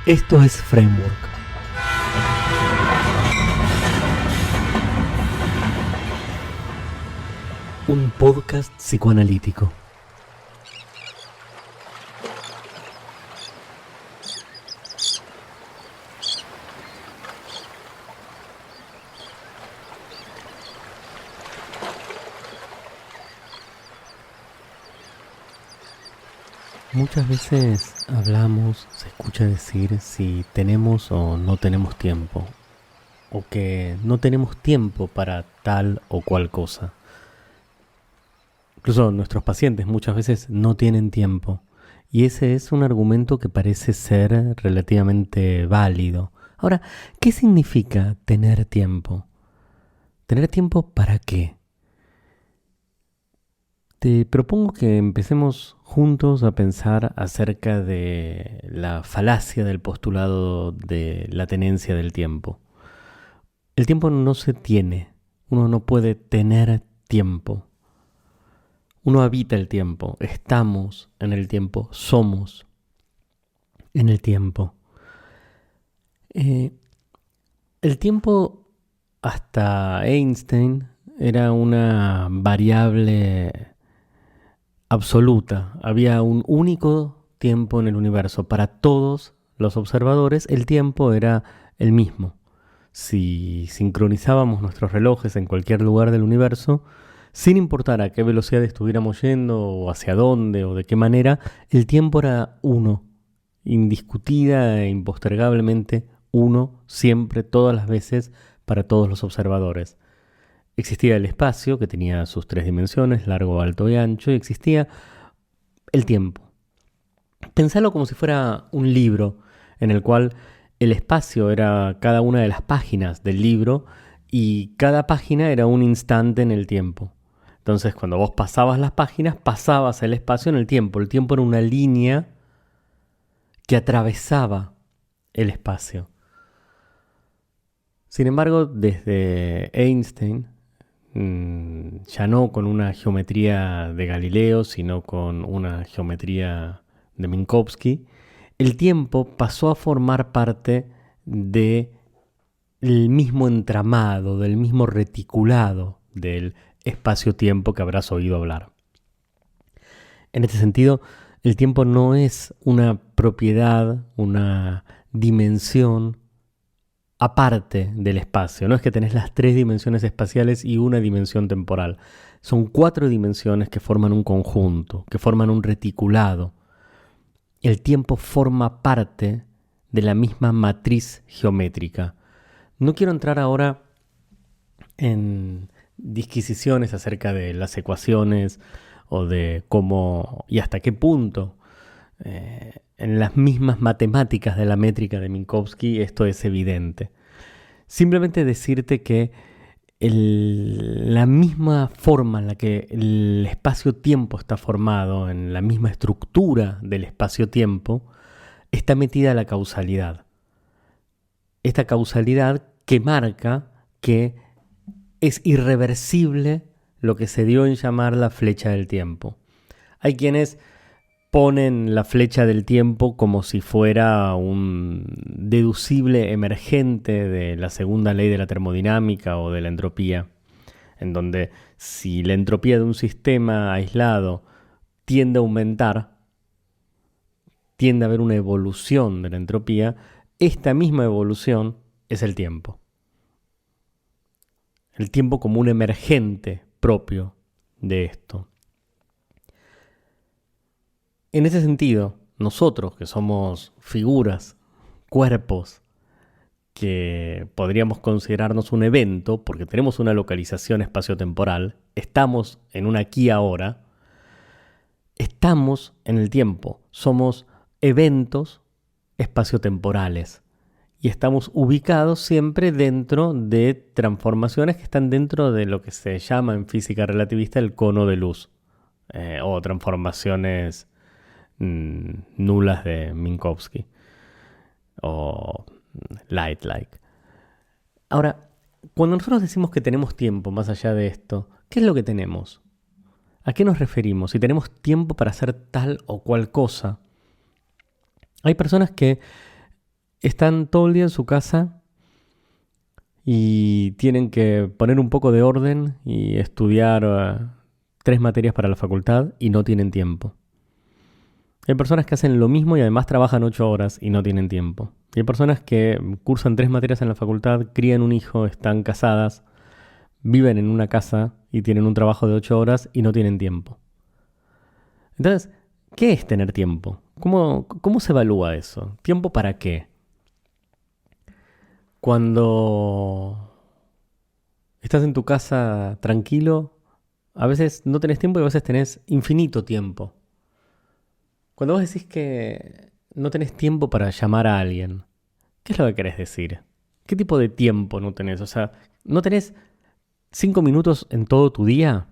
Esto es Framework. Un podcast psicoanalítico. Muchas veces hablamos, se escucha decir si tenemos o no tenemos tiempo, o que no tenemos tiempo para tal o cual cosa. Incluso nuestros pacientes muchas veces no tienen tiempo, y ese es un argumento que parece ser relativamente válido. Ahora, ¿qué significa tener tiempo? ¿Tener tiempo para qué? Te propongo que empecemos juntos a pensar acerca de la falacia del postulado de la tenencia del tiempo. El tiempo no se tiene, uno no puede tener tiempo. Uno habita el tiempo, estamos en el tiempo, somos en el tiempo. El tiempo hasta Einstein era una variable absoluta. Había un único tiempo en el universo. Para todos los observadores, el tiempo era el mismo. Si sincronizábamos nuestros relojes en cualquier lugar del universo, sin importar a qué velocidad estuviéramos yendo, o hacia dónde, o de qué manera, el tiempo era uno. Indiscutida e impostergablemente uno, siempre, todas las veces, para todos los observadores. Existía el espacio, que tenía sus tres dimensiones, largo, alto y ancho, y existía el tiempo. Pensalo como si fuera un libro, en el cual el espacio era cada una de las páginas del libro, y cada página era un instante en el tiempo. Entonces, cuando vos pasabas las páginas, pasabas el espacio en el tiempo. El tiempo era una línea que atravesaba el espacio. Sin embargo, desde Einstein, ya no con una geometría de Galileo, sino con una geometría de Minkowski, el tiempo pasó a formar parte del mismo entramado, del mismo reticulado del espacio-tiempo que habrás oído hablar. En este sentido, el tiempo no es una propiedad, una dimensión aparte del espacio. No es que tenés las tres dimensiones espaciales y una dimensión temporal. Son 4 dimensiones que forman un conjunto, que forman un reticulado. El tiempo forma parte de la misma matriz geométrica. No quiero entrar ahora en disquisiciones acerca de las ecuaciones o de cómo y hasta qué punto en las mismas matemáticas de la métrica de Minkowski esto es evidente. Simplemente decirte que la misma forma en la que el espacio-tiempo está formado, en la misma estructura del espacio-tiempo, está metida la causalidad. Esta causalidad que marca que es irreversible lo que se dio en llamar la flecha del tiempo. Hay quienes ponen la flecha del tiempo como si fuera un deducible emergente de la segunda ley de la termodinámica o de la entropía, en donde si la entropía de un sistema aislado tiende a aumentar, tiende a haber una evolución de la entropía, esta misma evolución es el tiempo. El tiempo como un emergente propio de esto. En ese sentido, nosotros que somos figuras, cuerpos, que podríamos considerarnos un evento, porque tenemos una localización espaciotemporal, estamos en un aquí y ahora, estamos en el tiempo, somos eventos espaciotemporales y estamos ubicados siempre dentro de transformaciones que están dentro de lo que se llama en física relativista el cono de luz, o transformaciones nulas de Minkowski o light-like. Ahora, cuando nosotros decimos que tenemos tiempo más allá de esto, ¿qué es lo que tenemos? ¿A qué nos referimos? Si tenemos tiempo para hacer tal o cual cosa. Hay personas que están todo el día en su casa y tienen que poner un poco de orden y estudiar 3 materias para la facultad y no tienen tiempo. Hay personas que hacen lo mismo y además trabajan 8 horas y no tienen tiempo. Y hay personas que cursan 3 materias en la facultad, crían un hijo, están casadas, viven en una casa y tienen un trabajo de 8 horas y no tienen tiempo. Entonces, ¿qué es tener tiempo? ¿Cómo se evalúa eso? ¿Tiempo para qué? Cuando estás en tu casa tranquilo, a veces no tenés tiempo y a veces tenés infinito tiempo. Cuando vos decís que no tenés tiempo para llamar a alguien, ¿qué es lo que querés decir? ¿Qué tipo de tiempo no tenés? O sea, ¿no tenés 5 minutos en todo tu día?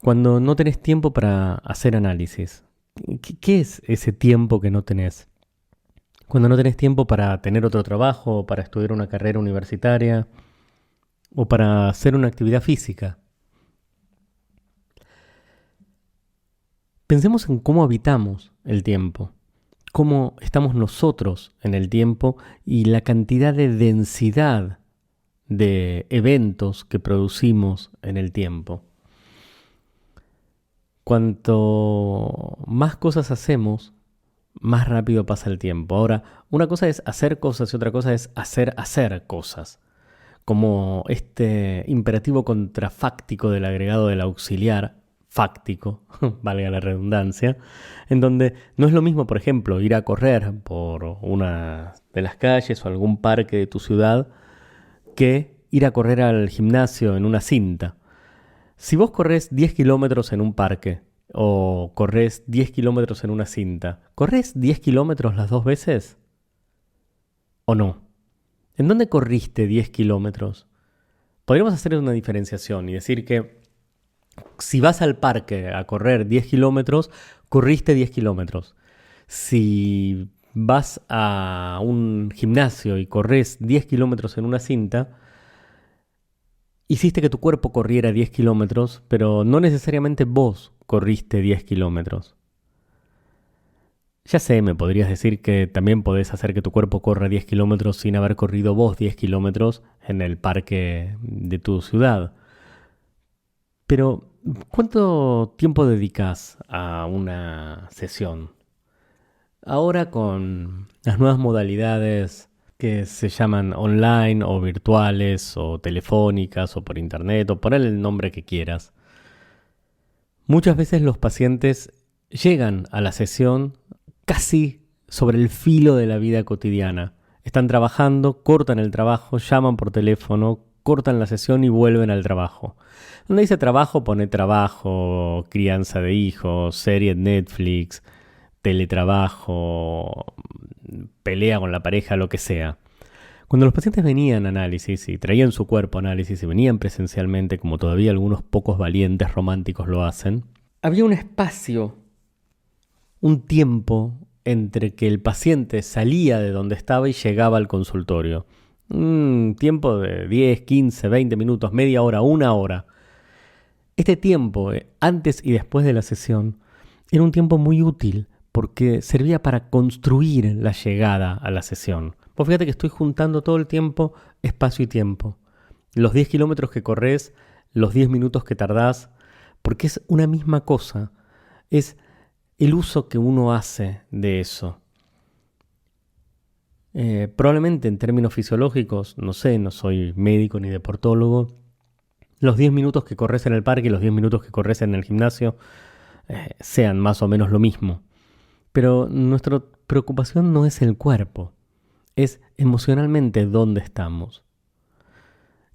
Cuando no tenés tiempo para hacer análisis, ¿qué es ese tiempo que no tenés? Cuando no tenés tiempo para tener otro trabajo, o para estudiar una carrera universitaria, o para hacer una actividad física. Pensemos en cómo habitamos el tiempo, cómo estamos nosotros en el tiempo y la cantidad de densidad de eventos que producimos en el tiempo. Cuanto más cosas hacemos, más rápido pasa el tiempo. Ahora, una cosa es hacer cosas y otra cosa es hacer cosas. Como este imperativo contrafáctico del agregado del auxiliar, fáctico, valga la redundancia, en donde no es lo mismo, por ejemplo, ir a correr por una de las calles o algún parque de tu ciudad que ir a correr al gimnasio en una cinta. Si vos corres 10 kilómetros en un parque o corres 10 kilómetros en una cinta, ¿corres 10 kilómetros las 2 veces? ¿O no? ¿En dónde corriste 10 kilómetros? Podríamos hacer una diferenciación y decir que si vas al parque a correr 10 kilómetros, corriste 10 kilómetros. Si vas a un gimnasio y corres 10 kilómetros en una cinta, hiciste que tu cuerpo corriera 10 kilómetros, pero no necesariamente vos corriste 10 kilómetros. Ya sé, me podrías decir que también podés hacer que tu cuerpo corra 10 kilómetros sin haber corrido vos 10 kilómetros en el parque de tu ciudad. Pero, ¿cuánto tiempo dedicas a una sesión? Ahora con las nuevas modalidades que se llaman online o virtuales o telefónicas o por internet o ponle el nombre que quieras, muchas veces los pacientes llegan a la sesión casi sobre el filo de la vida cotidiana. Están trabajando, cortan el trabajo, llaman por teléfono, cortan la sesión y vuelven al trabajo. Donde dice trabajo, pone trabajo, crianza de hijos, serie en Netflix, teletrabajo, pelea con la pareja, lo que sea. Cuando los pacientes venían a análisis y traían su cuerpo a análisis y venían presencialmente, como todavía algunos pocos valientes románticos lo hacen, había un espacio, un tiempo entre que el paciente salía de donde estaba y llegaba al consultorio. Un tiempo de 10, 15, 20 minutos, media hora, una hora. Este tiempo, antes y después de la sesión, era un tiempo muy útil porque servía para construir la llegada a la sesión. Vos fíjate que estoy juntando todo el tiempo, espacio y tiempo. Los 10 kilómetros que corres, los 10 minutos que tardás, porque es una misma cosa. Es el uso que uno hace de eso. Probablemente en términos fisiológicos, no sé, no soy médico ni deportólogo, los 10 minutos que corres en el parque y los 10 minutos que corres en el gimnasio sean más o menos lo mismo. Pero nuestra preocupación no es el cuerpo, es emocionalmente dónde estamos.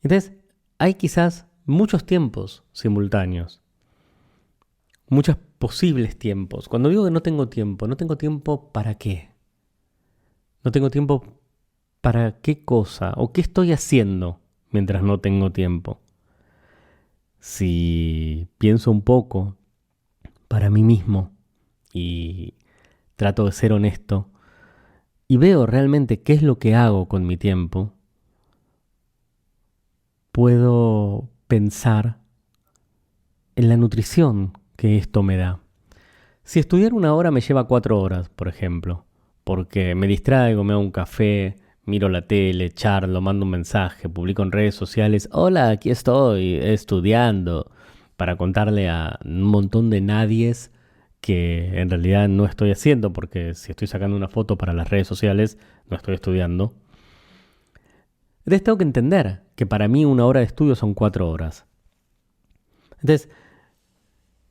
Entonces, hay quizás muchos tiempos simultáneos, muchos posibles tiempos. Cuando digo que no tengo tiempo ¿para qué? No tengo tiempo para qué cosa o qué estoy haciendo mientras no tengo tiempo. Si pienso un poco para mí mismo y trato de ser honesto y veo realmente qué es lo que hago con mi tiempo, puedo pensar en la nutrición que esto me da. Si estudiar 1 hora me lleva 4 horas, por ejemplo, porque me distraigo, me hago un café, miro la tele, charlo, mando un mensaje, publico en redes sociales, hola, aquí estoy estudiando, para contarle a un montón de nadies que en realidad no estoy haciendo, porque si estoy sacando una foto para las redes sociales, no estoy estudiando. Entonces tengo que entender que para mí 1 hora de estudio son 4 horas. Entonces,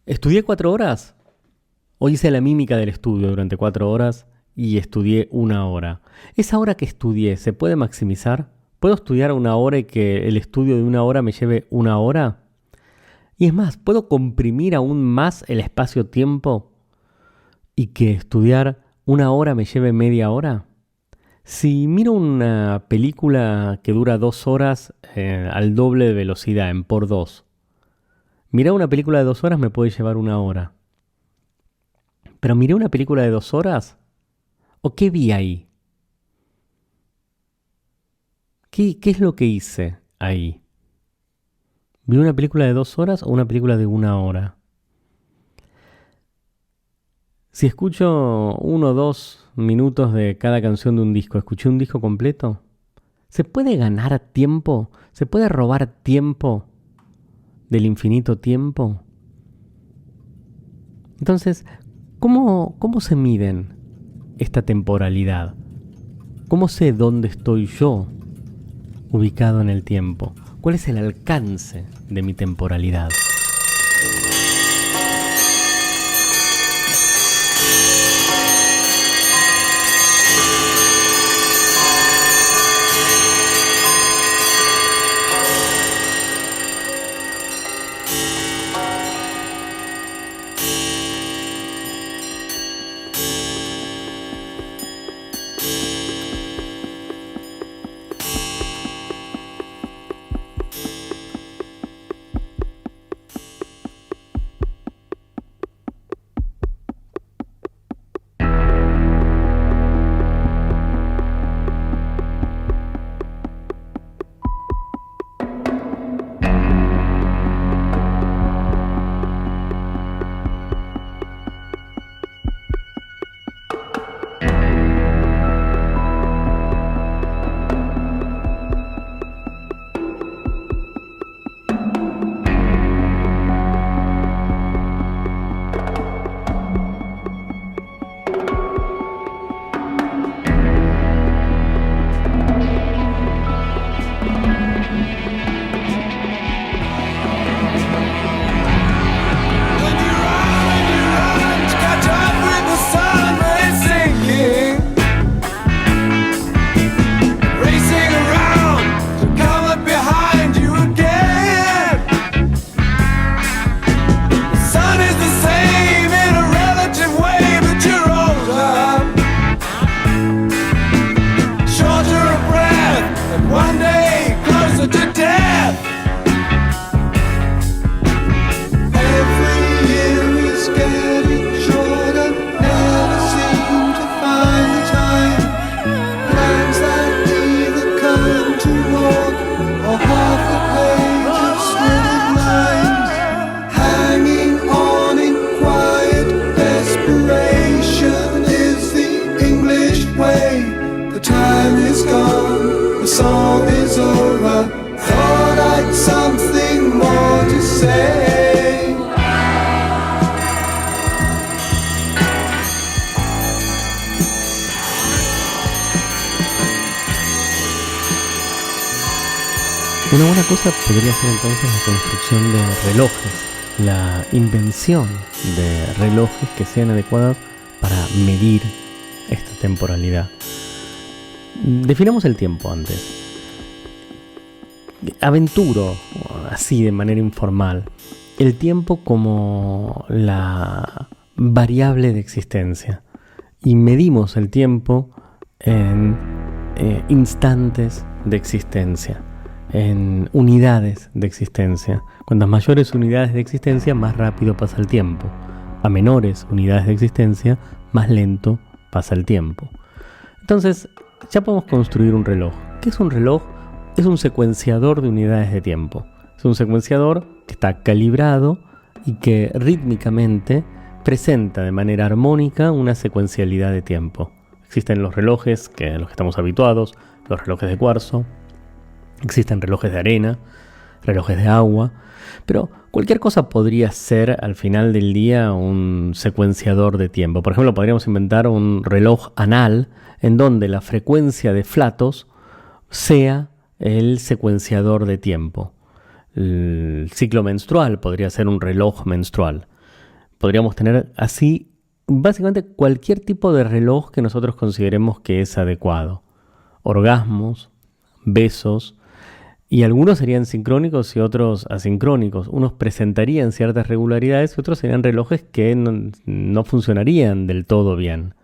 ¿estudié 4 horas? ¿O hice la mímica del estudio durante 4 horas y estudié 1 hora? ¿Esa hora que estudié se puede maximizar? ¿Puedo estudiar 1 hora y que el estudio de 1 hora me lleve 1 hora? Y es más, ¿puedo comprimir aún más el espacio-tiempo y que estudiar 1 hora me lleve media hora? Si miro una película que dura 2 horas al doble de velocidad, en por 2, mirar una película de 2 horas me puede llevar 1 hora. Pero miré una película de 2 horas, ¿o qué vi ahí? ¿Qué es lo que hice ahí? ¿Vi una película de 2 horas o una película de 1 hora? Si escucho 1 o 2 minutos de cada canción de un disco, ¿escuché un disco completo? ¿Se puede ganar tiempo? ¿Se puede robar tiempo del infinito tiempo? Entonces, ¿cómo se miden esta temporalidad? ¿Cómo sé dónde estoy yo ubicado en el tiempo? ¿Cuál es el alcance de mi temporalidad? Una buena cosa podría ser entonces la construcción de relojes, la invención de relojes que sean adecuados para medir esta temporalidad. Definamos el tiempo antes. Aventuro, así de manera informal, el tiempo como la variable de existencia. Y medimos el tiempo en instantes de existencia, en unidades de existencia. Cuantas mayores unidades de existencia, más rápido pasa el tiempo. A menores unidades de existencia, más lento pasa el tiempo. Entonces, ya podemos construir un reloj. ¿Qué es un reloj? Es un secuenciador de unidades de tiempo. Es un secuenciador que está calibrado y que rítmicamente presenta de manera armónica una secuencialidad de tiempo. Existen los relojes a los que estamos habituados, los relojes de cuarzo, existen relojes de arena, relojes de agua, pero cualquier cosa podría ser al final del día un secuenciador de tiempo. Por ejemplo, podríamos inventar un reloj anal en donde la frecuencia de flatos sea el secuenciador de tiempo. El ciclo menstrual podría ser un reloj menstrual. Podríamos tener así básicamente cualquier tipo de reloj que nosotros consideremos que es adecuado. Orgasmos, besos, y algunos serían sincrónicos y otros asincrónicos. Unos presentarían ciertas regularidades y otros serían relojes que no funcionarían del todo bien.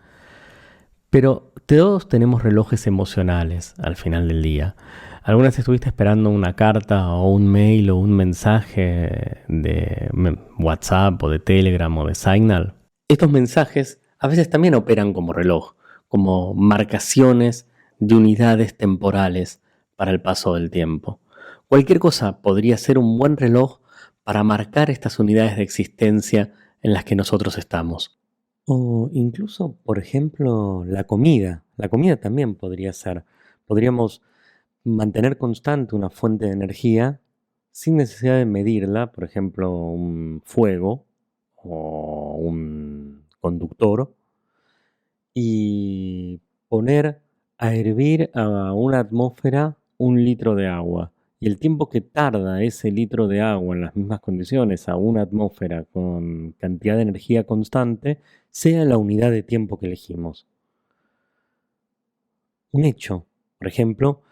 Pero todos tenemos relojes emocionales al final del día. ¿Alguna vez estuviste esperando una carta o un mail o un mensaje de WhatsApp o de Telegram o de Signal? Estos mensajes a veces también operan como reloj, como marcaciones de unidades temporales para el paso del tiempo. Cualquier cosa podría ser un buen reloj para marcar estas unidades de existencia en las que nosotros estamos. O incluso, por ejemplo, la comida. La comida también podría ser. Podríamos mantener constante una fuente de energía sin necesidad de medirla, por ejemplo, un fuego o un conductor, y poner a hervir a una atmósfera 1 litro de agua. Y el tiempo que tarda ese litro de agua en las mismas condiciones a una atmósfera con cantidad de energía constante sea la unidad de tiempo que elegimos. Un hecho, por ejemplo,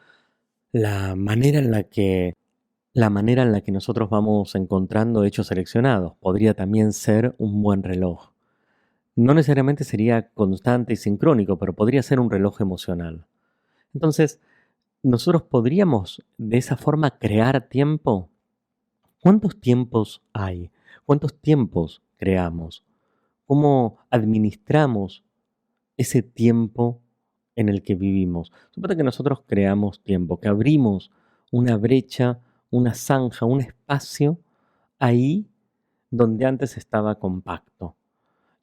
la manera en la que nosotros vamos encontrando hechos seleccionados podría también ser un buen reloj. No necesariamente sería constante y sincrónico, pero podría ser un reloj emocional. Entonces, nosotros podríamos de esa forma crear tiempo. ¿Cuántos tiempos hay? ¿Cuántos tiempos creamos? ¿Cómo administramos ese tiempo en el que vivimos? Suponte que nosotros creamos tiempo, que abrimos una brecha, una zanja, un espacio ahí donde antes estaba compacto.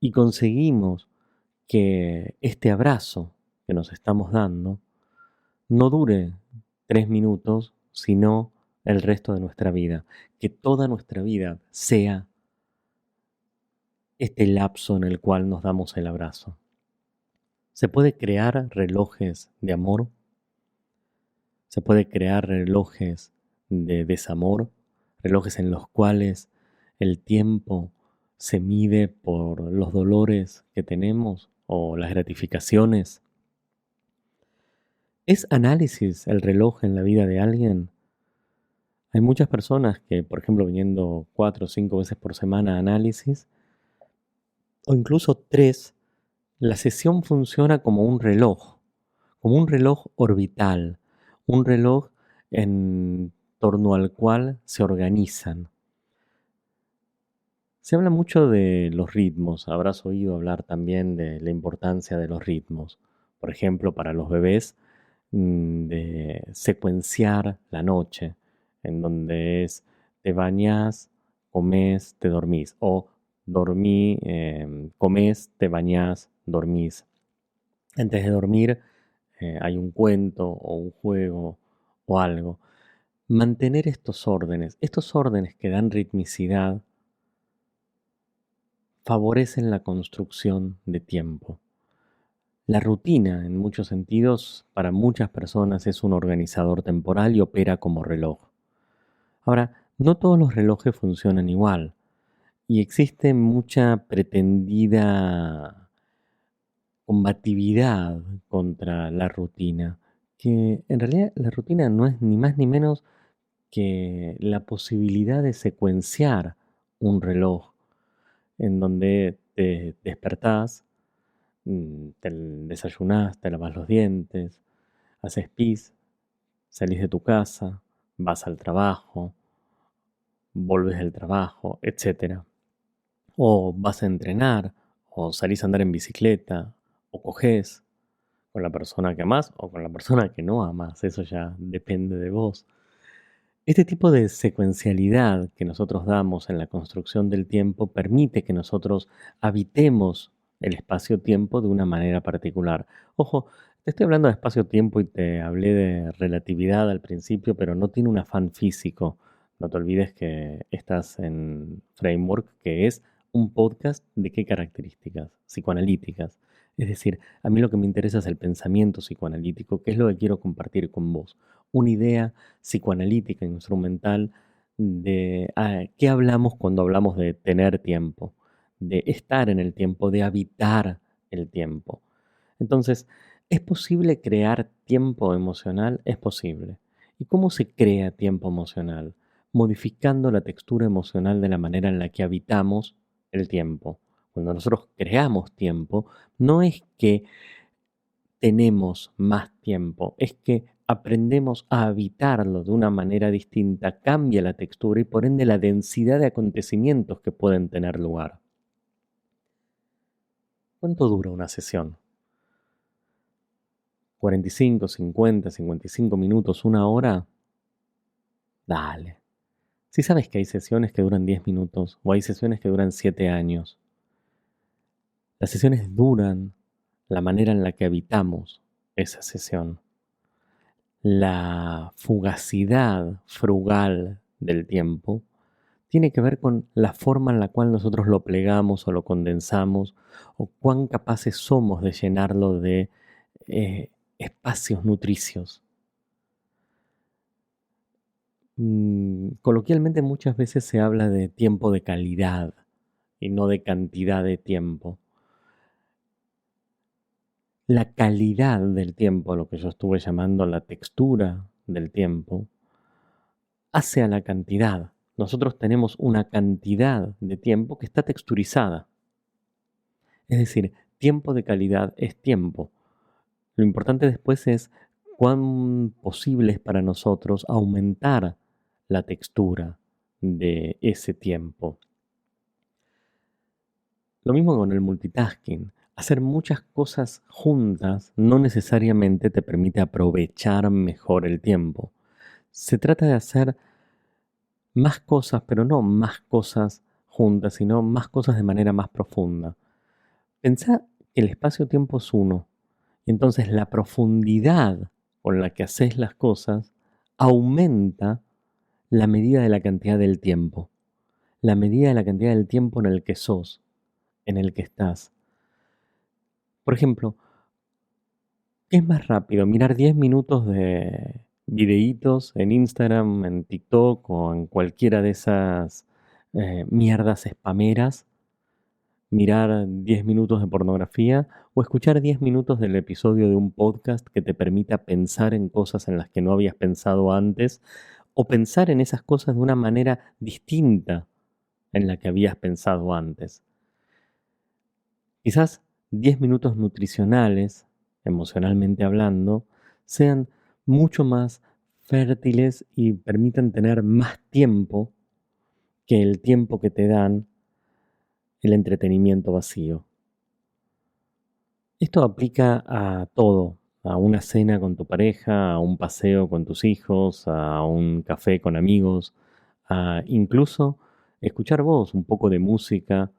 Y conseguimos que este abrazo que nos estamos dando no dure 3 minutos, sino el resto de nuestra vida. Que toda nuestra vida sea este lapso en el cual nos damos el abrazo. ¿Se puede crear relojes de amor? ¿Se puede crear relojes de desamor? Relojes en los cuales el tiempo se mide por los dolores que tenemos o las gratificaciones. ¿Es análisis el reloj en la vida de alguien? Hay muchas personas que, por ejemplo, viniendo 4 o 5 veces por semana a análisis, o incluso 3, la sesión funciona como un reloj orbital, un reloj en torno al cual se organizan. Se habla mucho de los ritmos, habrás oído hablar también de la importancia de los ritmos. Por ejemplo, para los bebés, de secuenciar la noche, en donde es te bañas, comes, te dormís, o dormí, comes, te bañas, dormís. Antes de dormir hay un cuento o un juego o algo. Mantener estos órdenes que dan ritmicidad, favorecen la construcción de tiempo. La rutina, en muchos sentidos, para muchas personas es un organizador temporal y opera como reloj. Ahora, no todos los relojes funcionan igual y existe mucha pretendida combatividad contra la rutina, que en realidad la rutina no es ni más ni menos que la posibilidad de secuenciar un reloj en donde te despertás, te desayunás, te lavas los dientes, haces pis, salís de tu casa, vas al trabajo, volves del trabajo, etc. O vas a entrenar, o salís a andar en bicicleta, o cogés con la persona que amás o con la persona que no amás, eso ya depende de vos. Este tipo de secuencialidad que nosotros damos en la construcción del tiempo permite que nosotros habitemos el espacio-tiempo de una manera particular. Ojo, te estoy hablando de espacio-tiempo y te hablé de relatividad al principio, pero no tiene un afán físico. No te olvides que estás en Framework, que es un podcast de qué características psicoanalíticas. Es decir, a mí lo que me interesa es el pensamiento psicoanalítico, que es lo que quiero compartir con vos. Una idea psicoanalítica, instrumental, de qué hablamos cuando hablamos de tener tiempo, de estar en el tiempo, de habitar el tiempo. Entonces, ¿es posible crear tiempo emocional? Es posible. ¿Y cómo se crea tiempo emocional? Modificando la textura emocional de la manera en la que habitamos el tiempo. Cuando nosotros creamos tiempo, no es que tenemos más tiempo, es que aprendemos a habitarlo de una manera distinta, cambia la textura y por ende la densidad de acontecimientos que pueden tener lugar. ¿Cuánto dura una sesión? 45, 50, 55 minutos, una hora. Dale. Si sabes que hay sesiones que duran 10 minutos o hay sesiones que duran 7 años, las sesiones duran la manera en la que habitamos esa sesión. La fugacidad frugal del tiempo tiene que ver con la forma en la cual nosotros lo plegamos o lo condensamos o cuán capaces somos de llenarlo de espacios nutricios. Coloquialmente muchas veces se habla de tiempo de calidad y no de cantidad de tiempo. La calidad del tiempo, lo que yo estuve llamando la textura del tiempo, hace a la cantidad. Nosotros tenemos una cantidad de tiempo que está texturizada. Es decir, tiempo de calidad es tiempo. Lo importante después es cuán posible es para nosotros aumentar la textura de ese tiempo. Lo mismo con el multitasking. Hacer muchas cosas juntas no necesariamente te permite aprovechar mejor el tiempo. Se trata de hacer más cosas, pero no más cosas juntas, sino más cosas de manera más profunda. Pensá que el espacio-tiempo es uno, y entonces la profundidad con la que haces las cosas aumenta la medida de la cantidad del tiempo, la medida de la cantidad del tiempo en el que sos, en el que estás. Por ejemplo, ¿qué es más rápido? ¿Mirar 10 minutos de videitos en Instagram, en TikTok o en cualquiera de esas mierdas spameras? ¿Mirar 10 minutos de pornografía o escuchar 10 minutos del episodio de un podcast que te permita pensar en cosas en las que no habías pensado antes o pensar en esas cosas de una manera distinta en la que habías pensado antes? Quizás 10 minutos nutricionales, emocionalmente hablando, sean mucho más fértiles y permitan tener más tiempo que el tiempo que te dan el entretenimiento vacío. Esto aplica a todo, a una cena con tu pareja, a un paseo con tus hijos, a un café con amigos, a incluso escuchar vos un poco de música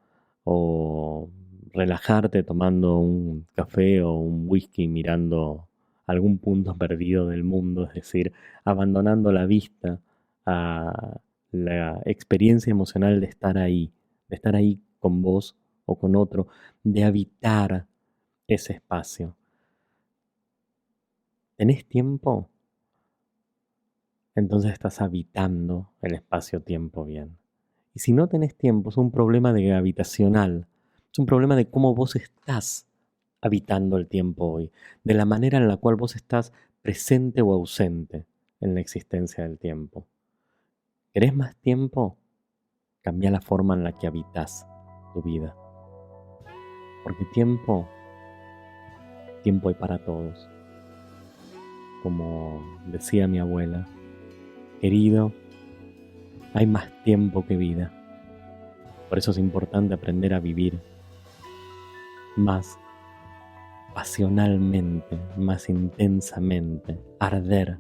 o relajarte tomando un café o un whisky mirando algún punto perdido del mundo, es decir, abandonando la vista a la experiencia emocional de estar ahí con vos o con otro, de habitar ese espacio. ¿Tenés tiempo? Entonces estás habitando el espacio-tiempo bien. Y si no tenés tiempo, es un problema de habitacional. Es un problema de cómo vos estás habitando el tiempo hoy, de la manera en la cual vos estás presente o ausente en la existencia del tiempo. ¿Querés más tiempo? Cambia la forma en la que habitas tu vida. Porque tiempo hay para todos. Como decía mi abuela, querido, hay más tiempo que vida. Por eso es importante aprender a vivir más pasionalmente, más intensamente, arder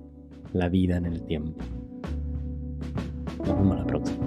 la vida en el tiempo. Nos vemos la próxima.